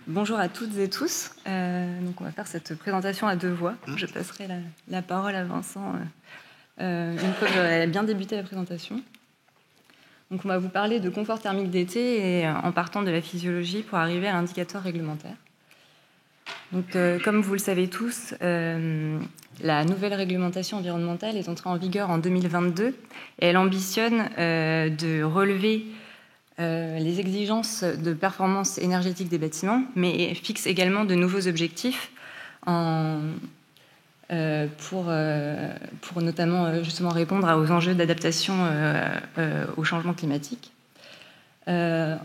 Bonjour à toutes et tous. Donc on va faire cette présentation à deux voix. Je passerai la parole à Vincent une fois que j'aurai bien débuté la présentation. Donc on va vous parler de confort thermique d'été et en partant de la physiologie pour arriver à l'indicateur réglementaire. Donc comme vous le savez tous, la nouvelle réglementation environnementale est entrée en vigueur en 2022 et elle ambitionne de relever les exigences de performance énergétique des bâtiments, mais fixe également de nouveaux objectifs pour notamment justement répondre aux enjeux d'adaptation au changement climatique. En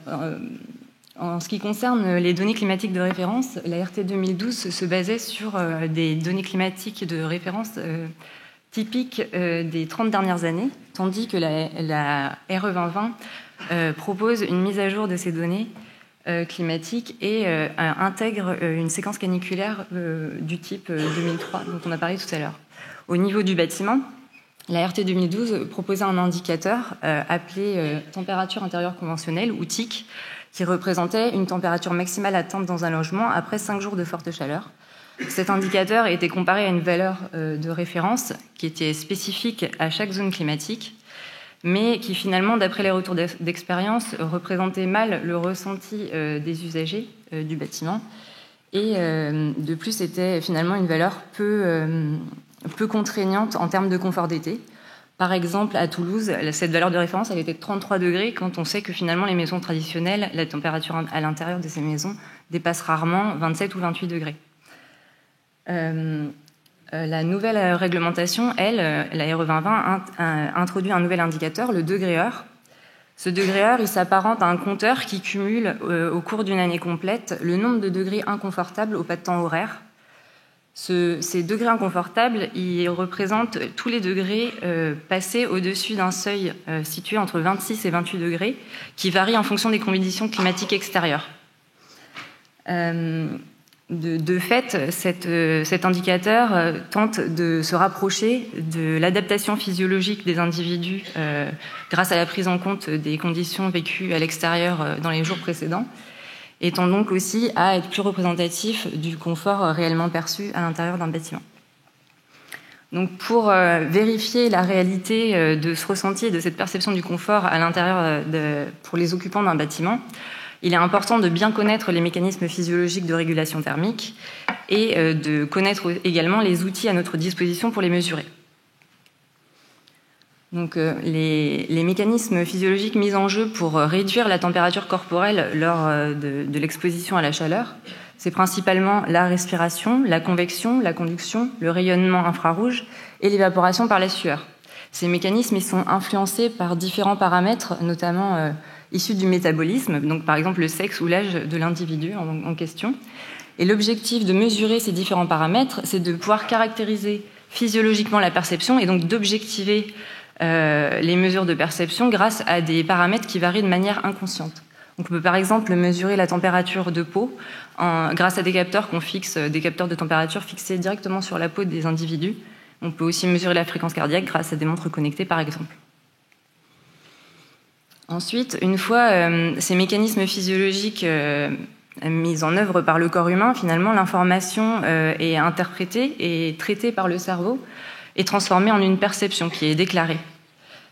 ce qui concerne les données climatiques de référence, la RT 2012 se basait sur des données climatiques de référence typiques des 30 dernières années, tandis que la RE 2020 propose une mise à jour de ces données climatiques et intègre une séquence caniculaire du type 2003 dont on a parlé tout à l'heure. Au niveau du bâtiment, la RT 2012 proposait un indicateur appelé température intérieure conventionnelle ou TIC, qui représentait une température maximale atteinte dans un logement après 5 jours de forte chaleur. Cet indicateur était comparé à une valeur de référence qui était spécifique à chaque zone climatique, mais qui finalement, d'après les retours d'expérience, représentait mal le ressenti des usagers du bâtiment, et de plus était finalement une valeur peu contraignante en termes de confort d'été. Par exemple, à Toulouse, cette valeur de référence, elle était de 33 degrés, quand on sait que finalement, les maisons traditionnelles, la température à l'intérieur de ces maisons dépasse rarement 27 ou 28 degrés. La nouvelle réglementation, elle, la RE 2020, introduit un nouvel indicateur, le degré-heure. Ce degré-heure, il s'apparente à un compteur qui cumule au cours d'une année complète le nombre de degrés inconfortables au pas de temps horaire. Ces degrés inconfortables, ils représentent tous les degrés passés au-dessus d'un seuil situé entre 26 et 28 degrés, qui varie en fonction des conditions climatiques extérieures. De fait, cet indicateur tente de se rapprocher de l'adaptation physiologique des individus grâce à la prise en compte des conditions vécues à l'extérieur dans les jours précédents, et tend donc aussi à être plus représentatif du confort réellement perçu à l'intérieur d'un bâtiment. Donc pour vérifier la réalité de ce ressenti et de cette perception du confort à l'intérieur pour les occupants d'un bâtiment, il est important de bien connaître les mécanismes physiologiques de régulation thermique et de connaître également les outils à notre disposition pour les mesurer. Donc, les mécanismes physiologiques mis en jeu pour réduire la température corporelle lors de l'exposition à la chaleur, c'est principalement la respiration, la convection, la conduction, le rayonnement infrarouge et l'évaporation par la sueur. Ces mécanismes ils sont influencés par différents paramètres, notamment issus du métabolisme, donc par exemple le sexe ou l'âge de l'individu en question. Et l'objectif de mesurer ces différents paramètres, c'est de pouvoir caractériser physiologiquement la perception et donc d'objectiver les mesures de perception grâce à des paramètres qui varient de manière inconsciente. Donc on peut par exemple mesurer la température de peau grâce à des capteurs qu'on fixe, des capteurs de température fixés directement sur la peau des individus. On peut aussi mesurer la fréquence cardiaque grâce à des montres connectées par exemple. Ensuite, une fois ces mécanismes physiologiques mis en œuvre par le corps humain, finalement l'information est interprétée et traitée par le cerveau et transformée en une perception qui est déclarée.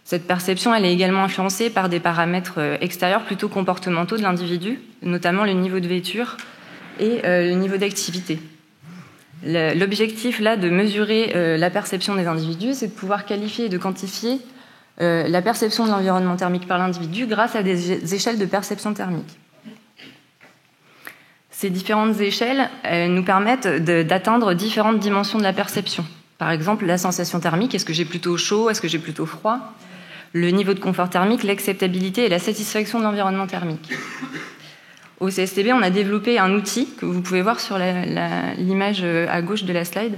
Cette perception, elle est également influencée par des paramètres extérieurs plutôt comportementaux de l'individu, notamment le niveau de vêture et le niveau d'activité. L'objectif là de mesurer la perception des individus, c'est de pouvoir qualifier et de quantifier la perception de l'environnement thermique par l'individu grâce à des échelles de perception thermique. Ces différentes échelles nous permettent d'atteindre différentes dimensions de la perception. Par exemple, la sensation thermique, est-ce que j'ai plutôt chaud, est-ce que j'ai plutôt froid ? Le niveau de confort thermique, l'acceptabilité et la satisfaction de l'environnement thermique. Au CSTB, on a développé un outil que vous pouvez voir sur l'image à gauche de la slide,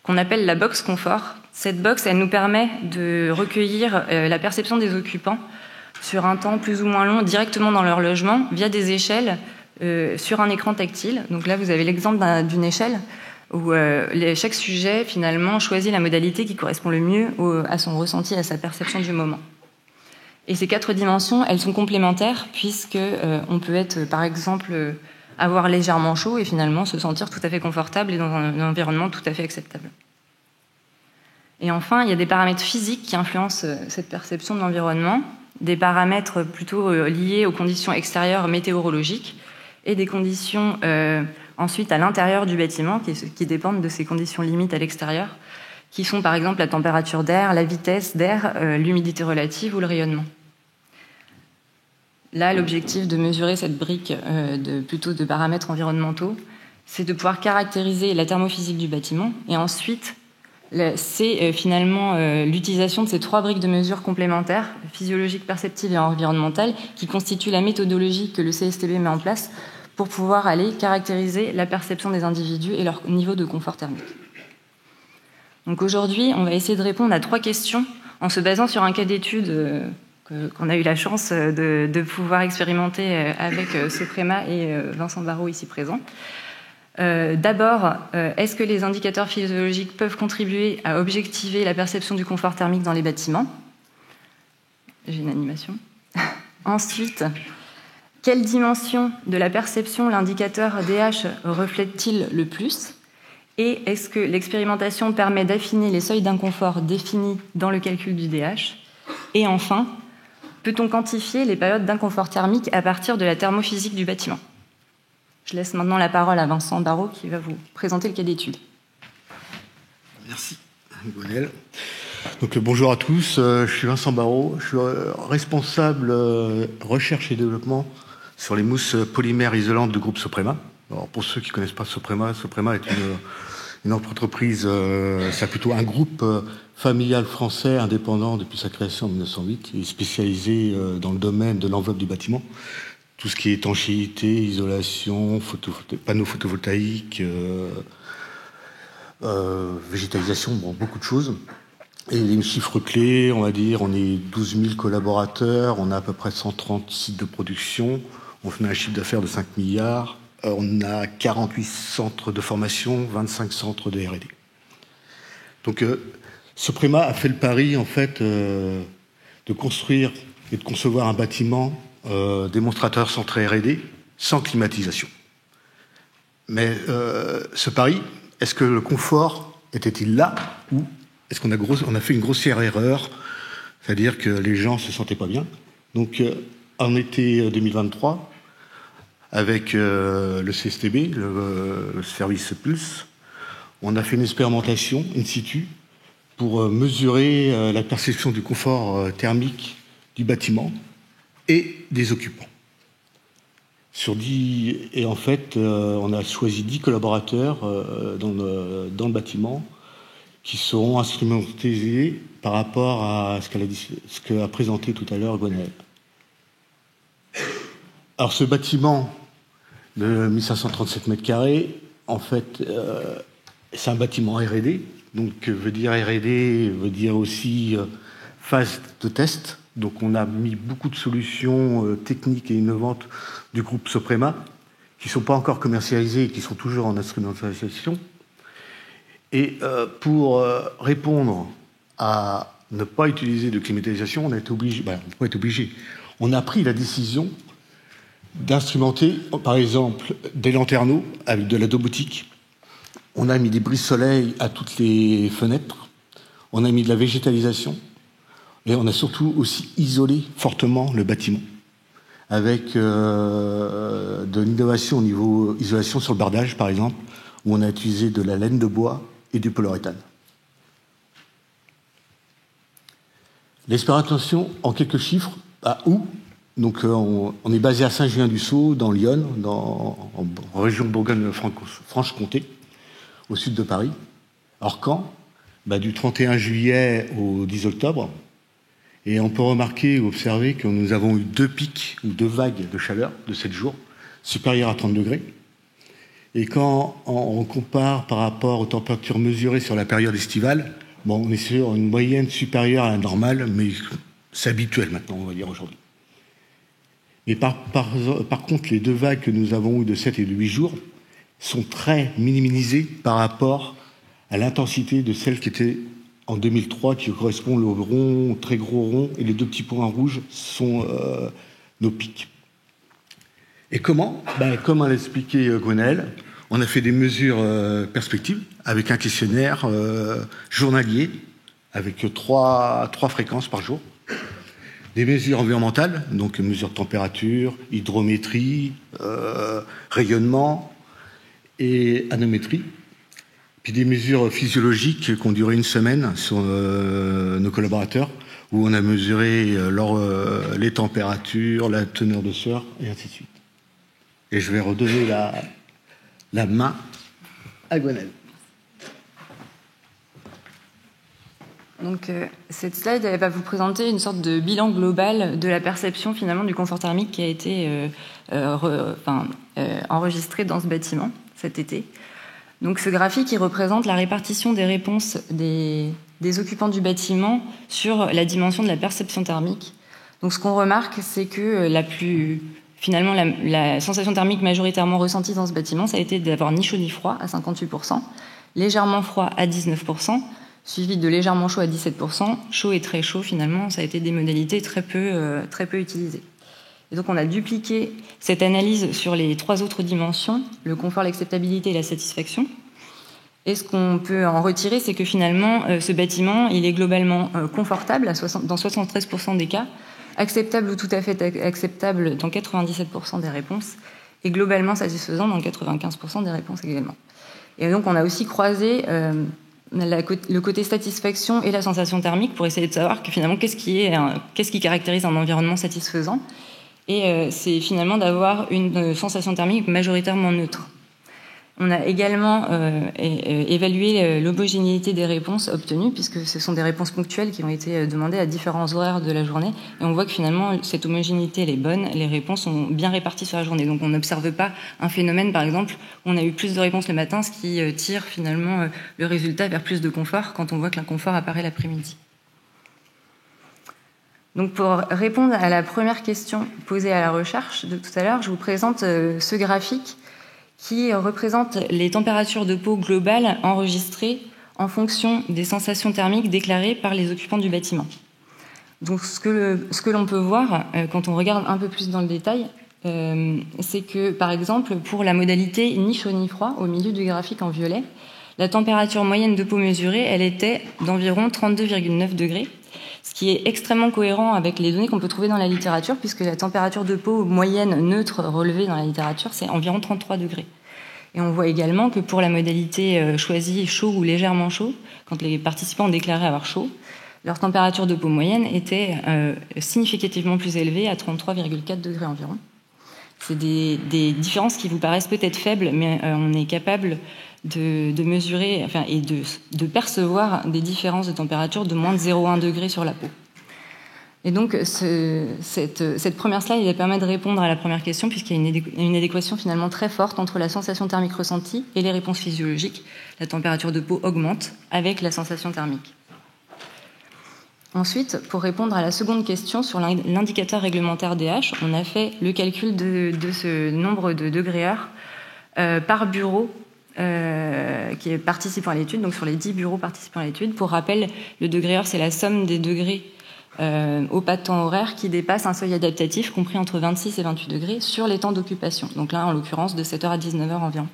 qu'on appelle la box confort. Cette box, elle nous permet de recueillir la perception des occupants sur un temps plus ou moins long directement dans leur logement via des échelles sur un écran tactile. Donc là, vous avez l'exemple d'une échelle où chaque sujet, finalement, choisit la modalité qui correspond le mieux à son ressenti, à sa perception du moment. Et ces 4 dimensions, elles sont complémentaires puisque on peut être, par exemple, avoir légèrement chaud et finalement se sentir tout à fait confortable et dans un environnement tout à fait acceptable. Et enfin, il y a des paramètres physiques qui influencent cette perception de l'environnement, des paramètres plutôt liés aux conditions extérieures météorologiques et des conditions ensuite à l'intérieur du bâtiment qui dépendent de ces conditions limites à l'extérieur, qui sont par exemple la température d'air, la vitesse d'air, l'humidité relative ou le rayonnement. Là, l'objectif de mesurer cette brique plutôt de paramètres environnementaux, c'est de pouvoir caractériser la thermophysique du bâtiment et ensuite c'est finalement l'utilisation de ces 3 briques de mesure complémentaires, physiologiques, perceptives et environnementales, qui constituent la méthodologie que le CSTB met en place pour pouvoir aller caractériser la perception des individus et leur niveau de confort thermique. Donc aujourd'hui, on va essayer de répondre à 3 questions en se basant sur un cas d'étude qu'on a eu la chance de pouvoir expérimenter avec Soprema et Vincent Barraud ici présent. D'abord, est-ce que les indicateurs physiologiques peuvent contribuer à objectiver la perception du confort thermique dans les bâtiments? J'ai une animation. Ensuite, quelle dimension de la perception l'indicateur DH reflète-t-il le plus? Et est-ce que l'expérimentation permet d'affiner les seuils d'inconfort définis dans le calcul du DH? Et enfin, peut-on quantifier les périodes d'inconfort thermique à partir de la thermophysique du bâtiment? Je laisse maintenant la parole à Vincent Barraud qui va vous présenter le cas d'étude. Merci, Gonel. Donc, bonjour à tous, je suis Vincent Barraud, je suis responsable recherche et développement sur les mousses polymères isolantes du groupe Soprema. Alors, pour ceux qui ne connaissent pas Soprema, Soprema est une entreprise, c'est plutôt un groupe familial français indépendant depuis sa création en 1908 et spécialisé dans le domaine de l'enveloppe du bâtiment. Tout ce qui est étanchéité, isolation, panneaux photovoltaïques, végétalisation, bon, beaucoup de choses. Et les chiffres clés, on va dire, on est 12 000 collaborateurs, on a à peu près 130 sites de production, on fait un chiffre d'affaires de 5 milliards, on a 48 centres de formation, 25 centres de R&D. Donc, Soprema a fait le pari, en fait, de construire et de concevoir un bâtiment démonstrateur centré R&D sans climatisation. Mais ce pari, est-ce que le confort était-il là ou est-ce qu'on a fait une grossière erreur, c'est-à-dire que les gens se sentaient pas bien? Donc en été 2023, avec le CSTB, le service Pulse, on a fait une expérimentation in situ pour mesurer la perception du confort thermique du bâtiment et des occupants. Et en fait, on a choisi 10 collaborateurs dans le bâtiment qui seront instrumentalisés par rapport à ce qu'a présenté tout à l'heure Gonel. Alors ce bâtiment de 1537 mètres carrés, en fait, c'est un bâtiment R&D. Donc veut dire R&D, veut dire aussi phase de test. Donc on a mis beaucoup de solutions techniques et innovantes du groupe Soprema qui ne sont pas encore commercialisées et qui sont toujours en instrumentalisation. Et pour répondre à ne pas utiliser de climatisation, on a été obligé, on a pris la décision d'instrumenter, par exemple, des lanterneaux avec de la domotique. On a mis des brise-soleil à toutes les fenêtres. On a mis de la végétalisation. Et on a surtout aussi isolé fortement le bâtiment, avec de l'innovation au niveau isolation sur le bardage, par exemple, où on a utilisé de la laine de bois et du polyuréthane. L'expérimentation, en quelques chiffres, à où? Donc, on est basé à Saint-Julien-du-Sault, dans l'Yonne, en région Bourgogne-Franche-Comté, au sud de Paris. Alors quand? Du 31 juillet au 10 octobre. Et on peut remarquer ou observer que nous avons eu 2 pics ou 2 vagues de chaleur de 7 jours, supérieures à 30 degrés. Et quand on compare par rapport aux températures mesurées sur la période estivale, on est sur une moyenne supérieure à la normale, mais c'est habituel maintenant, on va dire aujourd'hui. Mais par contre, les 2 vagues que nous avons eues de 7 et de 8 jours sont très minimisées par rapport à l'intensité de celles qui étaient en 2003, qui correspondent au rond, très gros rond, et les 2 petits points rouges sont nos pics. Et comment? Comme l'a expliqué Gwenaëlle, on a fait des mesures perspectives avec un questionnaire journalier avec trois fréquences par jour. Des mesures environnementales, donc mesures de température, hydrométrie, rayonnement et anométrie. Puis des mesures physiologiques qui ont duré une semaine sur nos collaborateurs, où on a mesuré les températures, la teneur de sueur, et ainsi de suite. Et je vais redonner la main à Gwenaëlle. Donc, cette slide elle va vous présenter une sorte de bilan global de la perception finalement du confort thermique qui a été enregistré dans ce bâtiment cet été. Donc, ce graphique il représente la répartition des réponses des occupants du bâtiment sur la dimension de la perception thermique. Donc, ce qu'on remarque, c'est que finalement, la sensation thermique majoritairement ressentie dans ce bâtiment, ça a été d'avoir ni chaud ni froid à 58%, légèrement froid à 19%, suivi de légèrement chaud à 17%, chaud et très chaud, finalement, ça a été des modalités très peu utilisées. Et donc, on a dupliqué cette analyse sur les 3 autres dimensions, le confort, l'acceptabilité et la satisfaction. Et ce qu'on peut en retirer, c'est que finalement, ce bâtiment, il est globalement confortable dans 73% des cas, acceptable ou tout à fait acceptable dans 97% des réponses, et globalement satisfaisant dans 95% des réponses également. Et donc, on a aussi croisé le côté satisfaction et la sensation thermique pour essayer de savoir que finalement qu'est-ce qui caractérise un environnement satisfaisant, et c'est finalement d'avoir une sensation thermique majoritairement neutre. On a également évalué l'homogénéité des réponses obtenues, puisque ce sont des réponses ponctuelles qui ont été demandées à différents horaires de la journée, et on voit que finalement cette homogénéité elle est bonne, les réponses sont bien réparties sur la journée, donc on n'observe pas un phénomène par exemple où on a eu plus de réponses le matin, ce qui tire finalement le résultat vers plus de confort quand on voit que l'inconfort apparaît l'après-midi. Donc pour répondre à la première question posée à la recherche de tout à l'heure, je vous présente ce graphique qui représente les températures de peau globales enregistrées en fonction des sensations thermiques déclarées par les occupants du bâtiment. Donc ce que l'on peut voir quand on regarde un peu plus dans le détail, c'est que par exemple pour la modalité ni chaud ni froid, au milieu du graphique en violet, la température moyenne de peau mesurée, elle était d'environ 32,9 degrés, ce qui est extrêmement cohérent avec les données qu'on peut trouver dans la littérature, puisque la température de peau moyenne neutre relevée dans la littérature, c'est environ 33 degrés. Et on voit également que pour la modalité choisie chaud ou légèrement chaud, quand les participants ont déclaré avoir chaud, leur température de peau moyenne était significativement plus élevée, à 33,4 degrés environ. C'est des différences qui vous paraissent peut-être faibles, mais on est capable de mesurer et de percevoir des différences de température de moins de 0,1 degré sur la peau. Et donc, cette première slide elle permet de répondre à la première question, puisqu'il y a une adéquation finalement très forte entre la sensation thermique ressentie et les réponses physiologiques. La température de peau augmente avec la sensation thermique. Ensuite, pour répondre à la seconde question sur l'indicateur réglementaire DH, on a fait le calcul de ce nombre de degrés-heure par bureau qui est participant à l'étude, donc sur les 10 bureaux participants à l'étude. Pour rappel, le degré-heure, c'est la somme des degrés au pas de temps horaire qui dépasse un seuil adaptatif compris entre 26 et 28 degrés sur les temps d'occupation. Donc là, en l'occurrence, de 7h à 19h environ.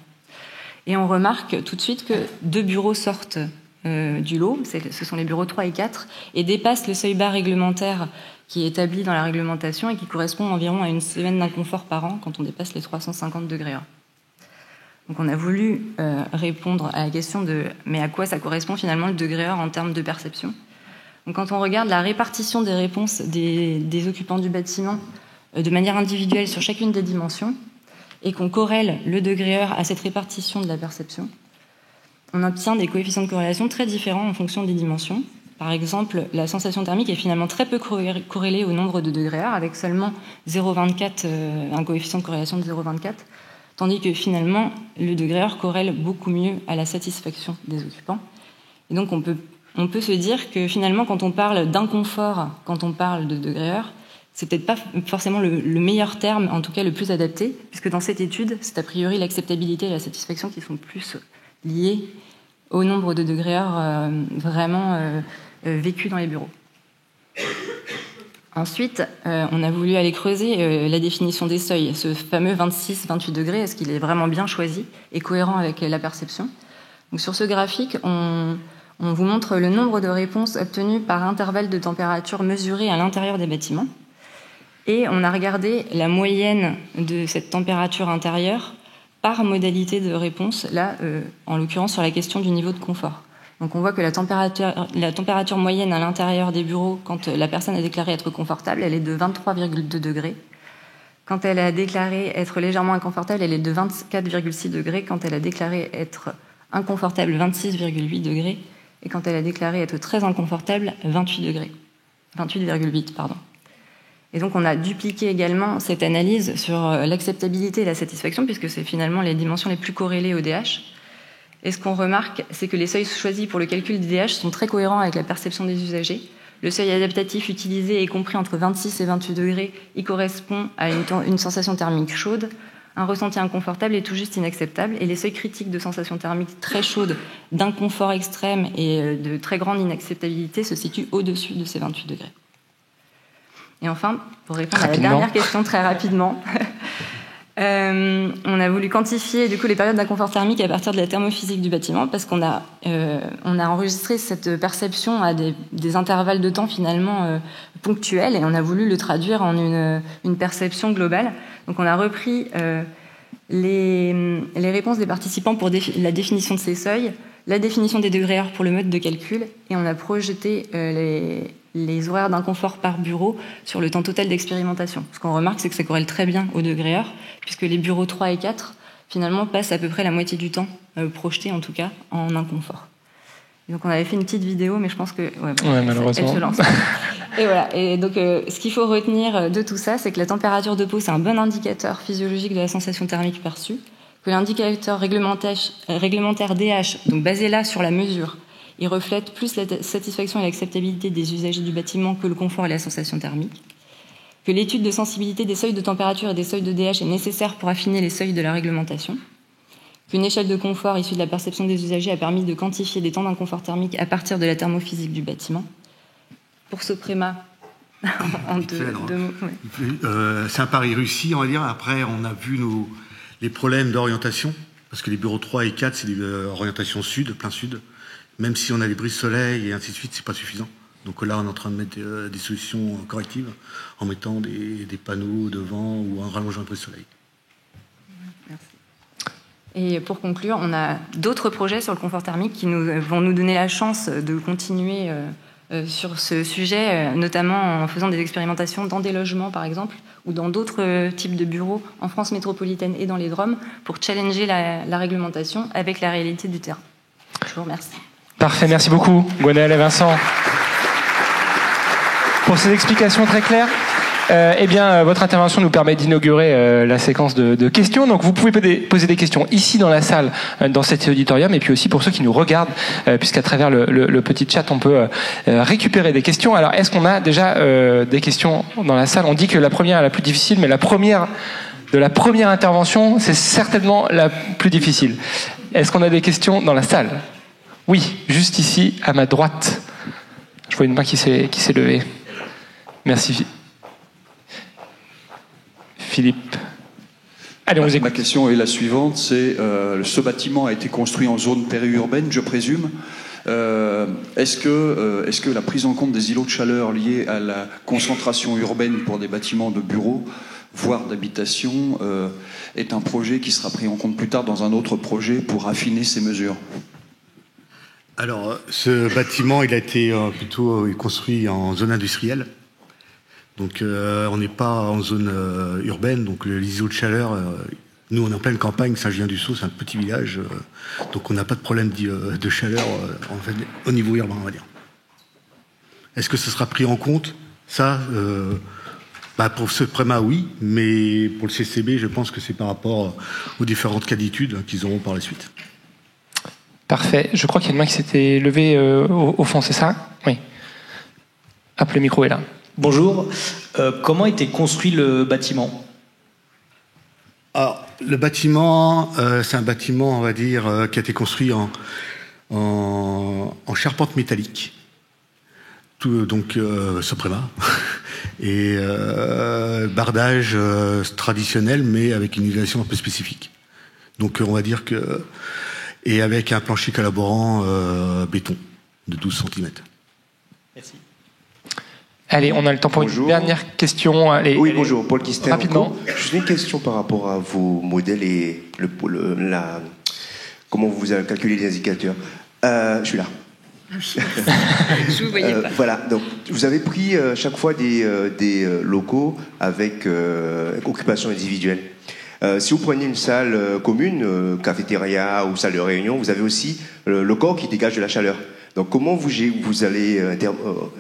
Et on remarque tout de suite que 2 bureaux sortent du lot, ce sont les bureaux 3 et 4, et dépassent le seuil bas réglementaire qui est établi dans la réglementation et qui correspond environ à une semaine d'inconfort par an quand on dépasse les 350 degrés. Donc on a voulu répondre à la question de mais à quoi ça correspond finalement le degré heure en termes de perception. Donc quand on regarde la répartition des réponses des occupants du bâtiment de manière individuelle sur chacune des dimensions et qu'on corrèle le degré heure à cette répartition de la perception, on obtient des coefficients de corrélation très différents en fonction des dimensions. Par exemple, la sensation thermique est finalement très peu corrélée au nombre de degrés heure, avec seulement 0,24, un coefficient de corrélation de 0,24, tandis que finalement, le degré heure corrèle beaucoup mieux à la satisfaction des occupants. Et donc, on peut se dire que finalement, quand on parle d'inconfort, quand on parle de degré heure, c'est peut-être pas forcément le meilleur terme, en tout cas le plus adapté, puisque dans cette étude, c'est a priori l'acceptabilité et la satisfaction qui sont plus liées au nombre de degrés heure vraiment vécus dans les bureaux. Ensuite, on a voulu aller creuser la définition des seuils, ce fameux 26-28 degrés, est-ce qu'il est vraiment bien choisi et cohérent avec la perception? Donc, sur ce graphique, on vous montre le nombre de réponses obtenues par intervalle de température mesuré à l'intérieur des bâtiments. Et on a regardé la moyenne de cette température intérieure par modalité de réponse, là, en l'occurrence sur la question du niveau de confort. Donc on voit que la température moyenne à l'intérieur des bureaux, quand la personne a déclaré être confortable, elle est de 23,2 degrés. Quand elle a déclaré être légèrement inconfortable, elle est de 24,6 degrés. Quand elle a déclaré être inconfortable, 26,8 degrés. Et quand elle a déclaré être très inconfortable, 28 degrés. 28,8, pardon. Et donc on a dupliqué également cette analyse sur l'acceptabilité et la satisfaction, puisque c'est finalement les dimensions les plus corrélées au DH. Et ce qu'on remarque, c'est que les seuils choisis pour le calcul des DH sont très cohérents avec la perception des usagers. Le seuil adaptatif utilisé est compris entre 26 et 28 degrés. Il correspond à une sensation thermique chaude. Un ressenti inconfortable est tout juste inacceptable. Et les seuils critiques de sensation thermique très chaude, d'inconfort extrême et de très grande inacceptabilité se situent au-dessus de ces 28 degrés. Et enfin, pour répondre à la dernière question très rapidement, on a voulu quantifier du coup, les périodes d'inconfort thermique à partir de la thermophysique du bâtiment, parce qu'on a enregistré cette perception à des intervalles de temps finalement ponctuels, et on a voulu le traduire en une perception globale. Donc on a repris les réponses des participants pour la définition de ces seuils, la définition des degrés heures pour le mode de calcul, et on a projeté les horaires d'inconfort par bureau sur le temps total d'expérimentation. Ce qu'on remarque, c'est que ça corrèle très bien au degré heure, puisque les bureaux 3 et 4, finalement, passent à peu près la moitié du temps, projeté en tout cas, en inconfort. Et donc on avait fait une petite vidéo, mais je pense que... malheureusement. Elle se lance. Et voilà. Et donc ce qu'il faut retenir de tout ça, c'est que la température de peau, c'est un bon indicateur physiologique de la sensation thermique perçue, que l'indicateur réglementaire DH, donc basé là sur la mesure, il reflète plus la satisfaction et l'acceptabilité des usagers du bâtiment que le confort et la sensation thermique. Que l'étude de sensibilité des seuils de température et des seuils de DH est nécessaire pour affiner les seuils de la réglementation. Qu'une échelle de confort issue de la perception des usagers a permis de quantifier les temps d'inconfort thermique à partir de la thermophysique du bâtiment. Pour Soprema, en deux mots. Ouais. C'est un pari réussi, on va dire. Après, on a vu les problèmes d'orientation, parce que les bureaux 3 et 4, c'est l'orientation sud, plein sud. Même si on a les brise-soleil et ainsi de suite, c'est pas suffisant. Donc là, on est en train de mettre des solutions correctives en mettant des panneaux devant ou en rallongeant le brise-soleil. Merci. Et pour conclure, on a d'autres projets sur le confort thermique qui vont nous donner la chance de continuer sur ce sujet, notamment en faisant des expérimentations dans des logements, par exemple, ou dans d'autres types de bureaux en France métropolitaine et dans les DROM, pour challenger la réglementation avec la réalité du terrain. Je vous remercie. Parfait, merci beaucoup, Gwenaëlle et Vincent, pour ces explications très claires. Votre intervention nous permet d'inaugurer la séquence de questions. Donc, vous pouvez poser des questions ici dans la salle, dans cet auditorium, et puis aussi pour ceux qui nous regardent, puisqu'à travers le petit chat, on peut récupérer des questions. Alors, est-ce qu'on a déjà des questions dans la salle? On dit que la première est la plus difficile, mais la première intervention, c'est certainement la plus difficile. Est-ce qu'on a des questions dans la salle? Oui, juste ici, à ma droite. Je vois une main qui s'est levée. Merci. Philippe. Allez, on vous écoute. Ma question est la suivante, ce bâtiment a été construit en zone périurbaine, je présume. Est-ce que la prise en compte des îlots de chaleur liés à la concentration urbaine pour des bâtiments de bureaux, voire d'habitation, est un projet qui sera pris en compte plus tard dans un autre projet pour affiner ces mesures? Alors, ce bâtiment, il a été plutôt construit en zone industrielle. Donc, on n'est pas en zone urbaine. Donc, les îlots de chaleur, nous, on est en pleine campagne. Saint-Julien-du-Sault, c'est un petit village. Donc, on n'a pas de problème de chaleur en fait, au niveau urbain, on va dire. Est-ce que ce sera pris en compte? Ça, pour ce Soprema, oui. Mais pour le CCB, je pense que c'est par rapport aux différentes cas d'études qu'ils auront par la suite. Parfait. Je crois qu'il y a une main qui s'était levée au fond, c'est ça? Oui. Hop, le micro est là. Bonjour. Comment était construit le bâtiment? Alors, le bâtiment, c'est un bâtiment, on va dire, qui a été construit en charpente métallique. Donc, Soprema. Et bardage traditionnel, mais avec une isolation un peu spécifique. Donc on va dire que... Et avec un plancher collaborant béton de 12 cm. Merci. Allez, on a le temps pour une dernière question. Allez, oui, bonjour, Paul Kistin. Rapidement. Juste une question par rapport à vos modèles et comment vous avez calculé les indicateurs. Je suis là. Je vous voyais pas. Voilà, donc vous avez pris chaque fois des locaux avec occupation individuelle. Si vous prenez une salle commune, cafétéria ou salle de réunion, vous avez aussi le corps qui dégage de la chaleur. Donc comment vous allez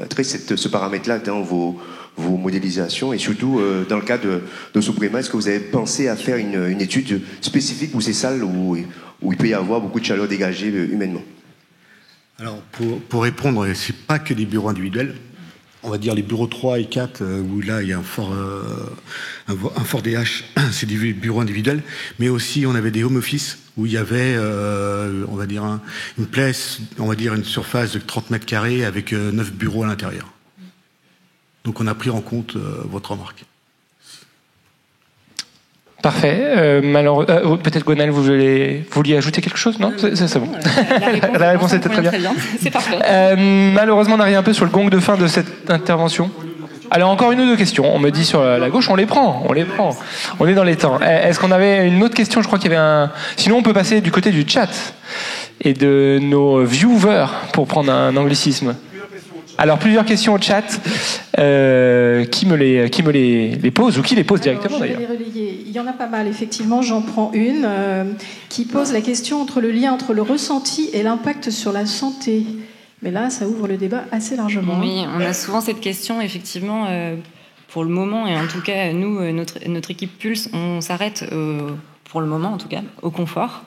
traiter ce paramètre-là dans vos modélisations et surtout dans le cas de Suprema, est-ce que vous avez pensé à faire une étude spécifique pour ces salles où il peut y avoir beaucoup de chaleur dégagée humainement? Alors pour répondre, c'est pas que des bureaux individuels. On va dire les bureaux 3 et 4, où là il y a un fort DH, c'est des bureaux individuels, mais aussi on avait des home office où il y avait, on va dire, une place, on va dire une surface de 30 mètres carrés avec 9 bureaux à l'intérieur. Donc on a pris en compte votre remarque. Parfait. Peut-être Gwenaëlle, vous vouliez ajouter quelque chose? Non, c'est bon. La réponse était très bien. C'est parfait. Malheureusement, on arrive un peu sur le gong de fin de cette intervention. Alors encore une ou deux questions. On me dit sur la gauche, on les prend. On est dans les temps. Est-ce qu'on avait une autre question? Je crois qu'il y avait Sinon, on peut passer du côté du chat et de nos viewers pour prendre un anglicisme. Alors plusieurs questions au chat. Qui me les pose ou qui les pose directement d'ailleurs? Je vais les relayer. Il y en a pas mal effectivement. J'en prends une qui pose la question entre le lien entre le ressenti et l'impact sur la santé. Mais là, ça ouvre le débat assez largement. Oui, on a souvent cette question, effectivement, pour le moment, et en tout cas, nous, notre équipe Pulse, on s'arrête, pour le moment en tout cas, au confort,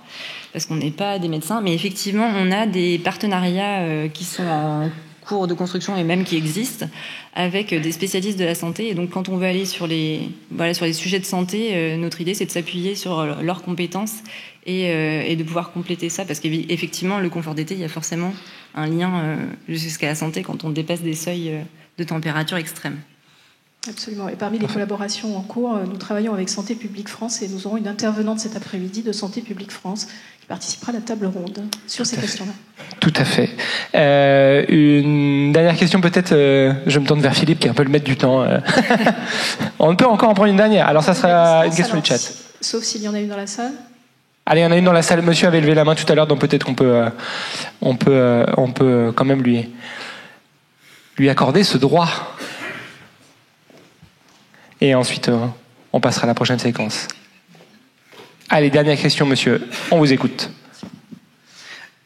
parce qu'on n'est pas des médecins, mais effectivement, on a des partenariats qui sont en cours de construction et même qui existent avec des spécialistes de la santé. Et donc, quand on veut aller sur les sujets de santé, notre idée, c'est de s'appuyer sur leurs compétences et de pouvoir compléter ça, parce qu'effectivement, le confort d'été, il y a forcément un lien jusqu'à la santé quand on dépasse des seuils de température extrêmes. Absolument. Et parmi les collaborations en cours, nous travaillons avec Santé publique France et nous aurons une intervenante cet après-midi de Santé publique France qui participera à la table ronde sur ces questions-là. Tout à fait. Une dernière question peut-être, je me tourne vers Philippe qui est un peu le maître du temps. On peut encore en prendre une dernière. Alors ça sera une question du chat. Sauf s'il y en a une dans la salle. Allez, il y en a une dans la salle. Monsieur avait levé la main tout à l'heure, donc peut-être qu'on peut quand même lui accorder ce droit. Et ensuite, on passera à la prochaine séquence. Allez, dernière question, monsieur. On vous écoute.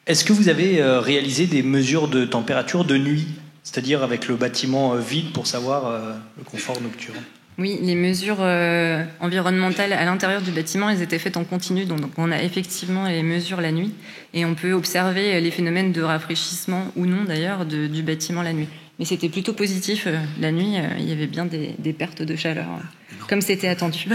Est-ce que vous avez réalisé des mesures de température de nuit, c'est-à-dire avec le bâtiment vide pour savoir le confort nocturne? Oui, les mesures environnementales à l'intérieur du bâtiment, elles étaient faites en continu. Donc on a effectivement les mesures la nuit et on peut observer les phénomènes de rafraîchissement ou non d'ailleurs du bâtiment la nuit. Mais c'était plutôt positif. La nuit, il y avait bien des pertes de chaleur, comme c'était attendu.